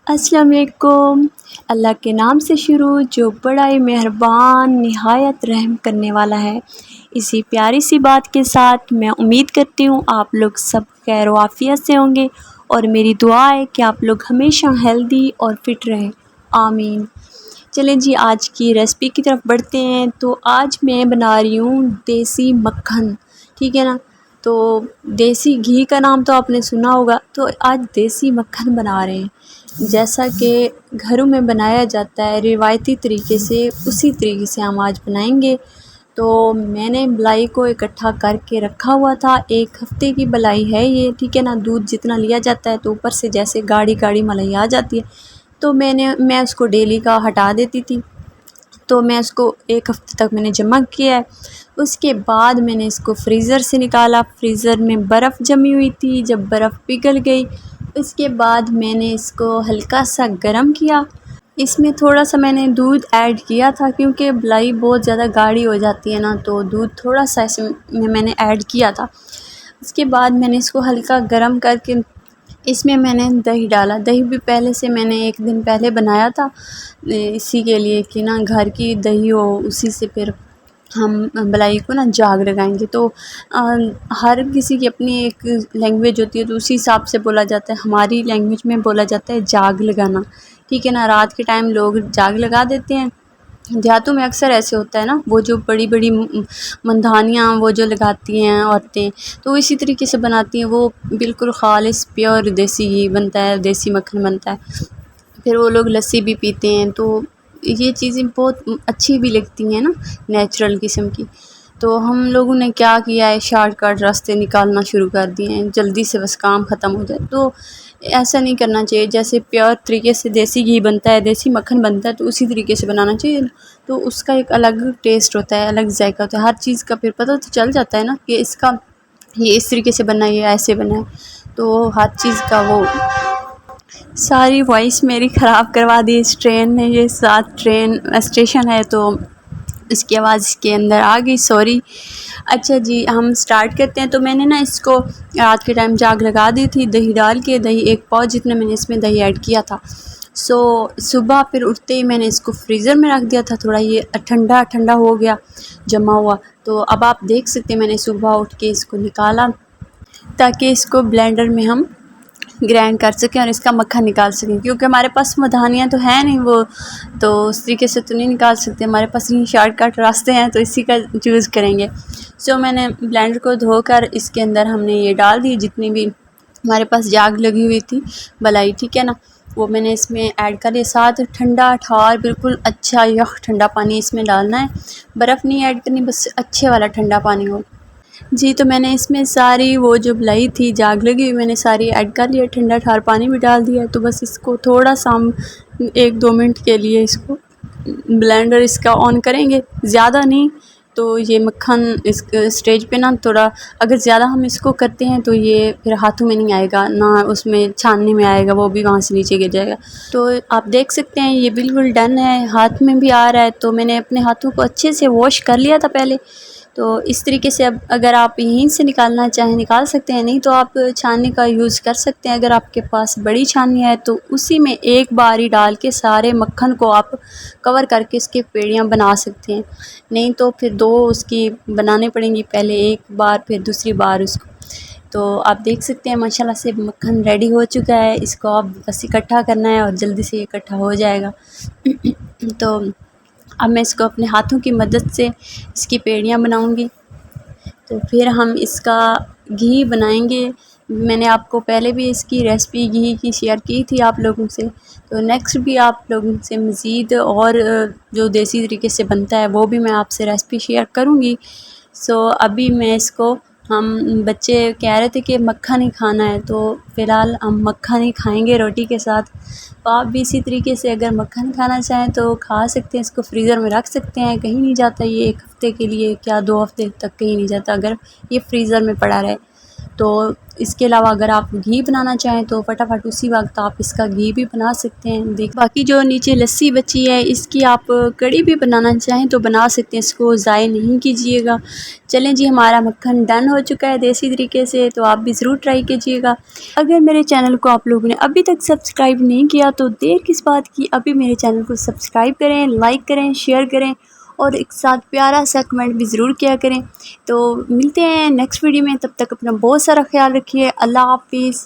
अस्सलाम वालेकुम। अल्लाह के नाम से शुरू जो बड़ा ही मेहरबान निहायत रहम करने वाला है। इसी प्यारी सी बात के साथ मैं उम्मीद करती हूँ आप लोग सब खैर आफियत से होंगे और मेरी दुआ है कि आप लोग हमेशा हेल्दी और फिट रहें, आमीन। चलें जी, आज की रेसिपी की तरफ बढ़ते हैं। तो आज मैं बना रही हूँ देसी मक्खन, ठीक है ना। तो देसी घी का नाम तो आपने सुना होगा, तो आज देसी मक्खन बना रहे हैं जैसा कि घरों में बनाया जाता है रिवायती तरीके से, उसी तरीके से हम आज बनाएंगे। तो मैंने मलाई को इकट्ठा करके रखा हुआ था, 1 हफ़्ते की मलाई है ये, ठीक है ना। दूध जितना लिया जाता है तो ऊपर से जैसे गाढ़ी गाढ़ी मलाई आ जाती है, तो मैं उसको डेली का हटा देती थी। तो मैं उसको 1 हफ़्ते तक मैंने जमा किया है। उसके बाद मैंने इसको फ्रीज़र से निकाला, फ्रीज़र में बर्फ़ जमी हुई थी। जब बर्फ़ पिघल गई उसके बाद मैंने इसको हल्का सा गर्म किया। इसमें थोड़ा सा मैंने दूध ऐड किया था क्योंकि मलाई बहुत ज़्यादा गाढ़ी हो जाती है ना, तो दूध थोड़ा सा इसमें मैंने ऐड किया था। उसके बाद मैंने इसको हल्का गर्म करके इसमें मैंने दही डाला। दही भी पहले से मैंने 1 दिन पहले बनाया था, इसी के लिए कि ना घर की दही हो, उसी से फिर हम मलाई को ना जाग लगाएंगे। तो हर किसी की अपनी एक लैंग्वेज होती है, तो उसी हिसाब से बोला जाता है। हमारी लैंग्वेज में बोला जाता है जाग लगाना, ठीक है ना। रात के टाइम लोग जाग लगा देते हैं। देहातों में अक्सर ऐसे होता है ना, वो जो बड़ी बड़ी मंधानियाँ वो जो लगाती हैं औरतें, तो इसी तरीके से बनाती हैं। वो बिल्कुल ख़ालिस प्योर देसी घी बनता है, देसी मक्खन बनता है। फिर वो लोग लस्सी भी पीते हैं, तो ये चीज़ें बहुत अच्छी भी लगती हैं ना, नेचुरल किस्म की। तो हम लोगों ने क्या किया है, शॉर्टकट रास्ते निकालना शुरू कर दिए हैं, जल्दी से बस काम ख़त्म हो जाए। तो ऐसा नहीं करना चाहिए। जैसे प्योर तरीके से देसी घी बनता है, देसी मक्खन बनता है, तो उसी तरीके से बनाना चाहिए। तो उसका एक अलग टेस्ट होता है, अलग जायका होता है। हर चीज़ का फिर पता तो चल जाता है ना कि इसका ये इस तरीके से बना है, ये ऐसे बना है। तो हर चीज़ का वो सारी वॉइस मेरी ख़राब करवा दी इस ट्रेन ने। ये साथ ट्रेन स्टेशन है तो इसकी आवाज़ इसके अंदर आ गई, सॉरी। अच्छा जी, हम स्टार्ट करते हैं। तो मैंने ना इसको रात के टाइम जाग लगा दी थी, दही डाल के। दही 1 पाव जितना मैंने इसमें दही ऐड किया था। सुबह फिर उठते ही मैंने इसको फ्रीज़र में रख दिया था, थोड़ा ये ठंडा ठंडा हो गया जमा हुआ। तो अब आप देख सकते हैं मैंने सुबह उठ के इसको निकाला ताकि इसको ब्लेंडर में हम ग्राइंड कर सकें और इसका मक्खन निकाल सकें। क्योंकि हमारे पास मधानियाँ तो है नहीं, वो तो उस तरीके से तो नहीं निकाल सकते। हमारे पास यही शॉर्टकट रास्ते हैं, तो इसी का चूज़ करेंगे। मैंने ब्लेंडर को धोकर इसके अंदर हमने ये डाल दी जितनी भी हमारे पास जाग लगी हुई थी मलाई, ठीक है ना, वो मैंने इसमें ऐड कर लिया। साथ ठंडा ठार बिल्कुल अच्छा यह ठंडा पानी इसमें डालना है, बर्फ़ नहीं ऐड करनी, बस अच्छे वाला ठंडा पानी हो जी। तो मैंने इसमें सारी वो जो मलाई थी जाग लगी हुई मैंने सारी ऐड कर लिया, ठंडा ठार पानी भी डाल दिया। तो बस इसको थोड़ा सा हम 1-2 मिनट के लिए इसको ब्लेंडर इसका ऑन करेंगे, ज़्यादा नहीं। तो ये मक्खन इस स्टेज पे ना थोड़ा अगर ज़्यादा हम इसको करते हैं तो ये फिर हाथों में नहीं आएगा, ना उसमें छानने में आएगा, वो भी वहाँ से नीचे गिर जाएगा। तो आप देख सकते हैं ये बिल्कुल डन है, हाथ में भी आ रहा है। तो मैंने अपने हाथों को अच्छे से वॉश कर लिया था पहले। तो इस तरीके से अब अगर आप यहीं से निकालना चाहें निकाल सकते हैं, नहीं तो आप छाननी का यूज़ कर सकते हैं। अगर आपके पास बड़ी छाननी है तो उसी में एक बार ही डाल के सारे मक्खन को आप कवर करके इसकी पेड़ियाँ बना सकते हैं। नहीं तो फिर 2 उसकी बनाने पड़ेंगी, पहले एक बार फिर दूसरी बार उसको। तो आप देख सकते हैं माशाल्लाह से मक्खन रेडी हो चुका है। इसको आप बस इकट्ठा करना है और जल्दी से इकट्ठा हो जाएगा। तो अब मैं इसको अपने हाथों की मदद से इसकी पेड़ियाँ बनाऊंगी। तो फिर हम इसका घी बनाएंगे। मैंने आपको पहले भी इसकी रेसिपी घी की शेयर की थी आप लोगों से, तो नेक्स्ट भी आप लोगों से मज़ीद और जो देसी तरीके से बनता है वो भी मैं आपसे रेसिपी शेयर करूँगी। अभी मैं इसको हम बच्चे कह रहे थे कि मक्खन ही खाना है, तो फ़िलहाल हम मक्खन ही खाएंगे रोटी के साथ। तो आप भी इसी तरीके से अगर मक्खन खाना चाहें तो खा सकते हैं, इसको फ्रीज़र में रख सकते हैं, कहीं नहीं जाता ये 1 हफ़्ते के लिए, क्या 2 हफ़्ते तक कहीं नहीं जाता अगर ये फ्रीज़र में पड़ा रहे। तो इसके अलावा अगर आप घी बनाना चाहें तो फटाफट उसी वक्त आप इसका घी भी बना सकते हैं। देख बाकी जो नीचे लस्सी बची है इसकी आप कड़ी भी बनाना चाहें तो बना सकते हैं, इसको ज़ाय नहीं कीजिएगा। चलें जी, हमारा मक्खन डन हो चुका है देसी तरीके से, तो आप भी ज़रूर ट्राई कीजिएगा। अगर मेरे चैनल को आप लोगों ने अभी तक सब्सक्राइब नहीं किया तो देर किस बात की, अभी मेरे चैनल को सब्सक्राइब करें, लाइक करें, शेयर करें और एक साथ प्यारा सा कमेंट भी ज़रूर किया करें। तो मिलते हैं नेक्स्ट वीडियो में, तब तक अपना बहुत सारा ख्याल रखिए। अल्लाह हाफिज़।